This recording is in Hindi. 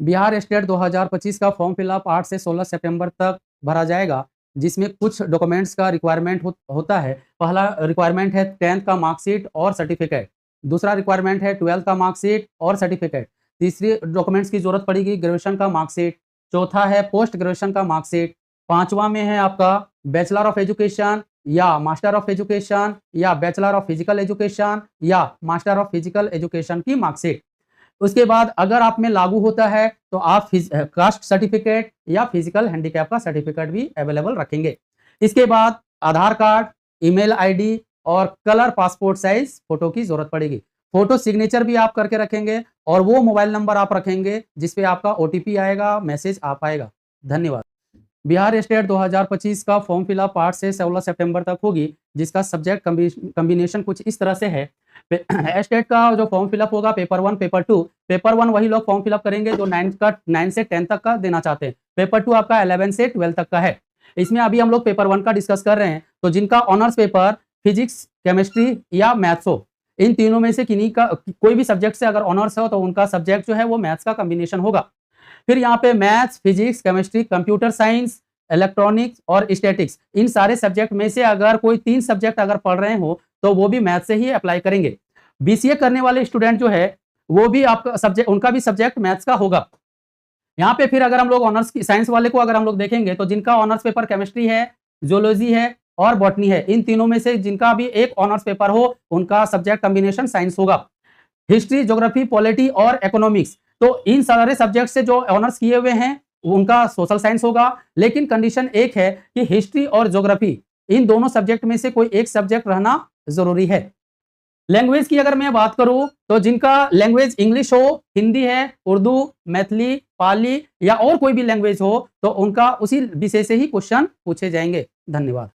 बिहार स्टेट 2025 का फॉर्म फिलअप 8 से 16 सितंबर तक भरा जाएगा, जिसमें कुछ डॉक्यूमेंट्स का रिक्वायरमेंट होता है। पहला रिक्वायरमेंट है 10th का मार्कशीट और सर्टिफिकेट, दूसरा रिक्वायरमेंट है 12th का मार्कशीट और सर्टिफिकेट, तीसरी डॉक्यूमेंट्स की जरूरत पड़ेगी ग्रेजुएशन का मार्कशीट, चौथा है पोस्ट ग्रेजुएशन का मार्कशीट, पांचवा में है आपका बैचलर ऑफ एजुकेशन या मास्टर ऑफ एजुकेशन या बैचलर ऑफ फिजिकल एजुकेशन या मास्टर ऑफ फिजिकल एजुकेशन की मार्कशीट। उसके बाद अगर आप में लागू होता है तो आप कास्ट सर्टिफिकेट या फिजिकल हैंडीकैप का सर्टिफिकेट भी अवेलेबल रखेंगे। इसके बाद आधार कार्ड, ईमेल आईडी और कलर पासपोर्ट साइज फोटो की जरूरत पड़ेगी। फोटो सिग्नेचर भी आप करके रखेंगे और वो मोबाइल नंबर आप रखेंगे जिसपे आपका ओटीपी आएगा, मैसेज आ पाएगा। धन्यवाद। बिहार स्टेट 2025 का फॉर्म फिलअप 8 से 16 सितंबर तक होगी, जिसका सब्जेक्ट कॉम्बिनेशन कुछ इस तरह से है। स्टेट का जो फॉर्म फिलअप होगा पेपर 1, पेपर 2। पेपर 1 वही लोग फॉर्म फिलअप करेंगे जो 9 से 10 तक का देना चाहते हैं। पेपर 2 आपका 11 से 12 तक का है। इसमें अभी हम लोग पेपर 1 का डिस्कस कर रहे हैं, तो जिनका ऑनर्स पेपर फिजिक्स, केमिस्ट्री या मैथ्स हो, इन तीनों में से किन्हीं का कोई भी सब्जेक्ट से अगर ऑनर्स हो तो उनका सब्जेक्ट जो है वो मैथ्स का कॉम्बिनेशन होगा। फिर यहाँ पे maths, physics, chemistry, computer science, electronics और स्टैटिक्स, इन सारे सब्जेक्ट में से अगर कोई 3 सब्जेक्ट अगर पढ़ रहे हो तो वो भी मैथ्स से ही अप्लाई करेंगे। बीसीए करने वाले स्टूडेंट जो है वो भी आपका सब्जेक्ट, उनका भी सब्जेक्ट मैथ्स का होगा। यहाँ पे फिर अगर हम लोग ऑनर्स की साइंस वाले को अगर हम लोग देखेंगे तो जिनका ऑनर्स पेपर केमिस्ट्री है, जियोलॉजी है और बॉटनी है, इन तीनों में से जिनका भी एक ऑनर्स पेपर हो उनका सब्जेक्ट कॉम्बिनेशन साइंस होगा। हिस्ट्री, ज्योग्राफी, पॉलिटी और इकोनॉमिक्स, तो इन सारे सब्जेक्ट से जो ऑनर्स किए हुए हैं उनका सोशल साइंस होगा। लेकिन कंडीशन एक है कि हिस्ट्री और ज्योग्राफी, इन दोनों सब्जेक्ट में से कोई एक सब्जेक्ट रहना जरूरी है। लैंग्वेज की अगर मैं बात करूं तो जिनका लैंग्वेज इंग्लिश हो, हिंदी है, उर्दू, मैथिली, पाली या और कोई भी लैंग्वेज हो तो उनका उसी विषय से ही क्वेश्चन पूछे जाएंगे। धन्यवाद।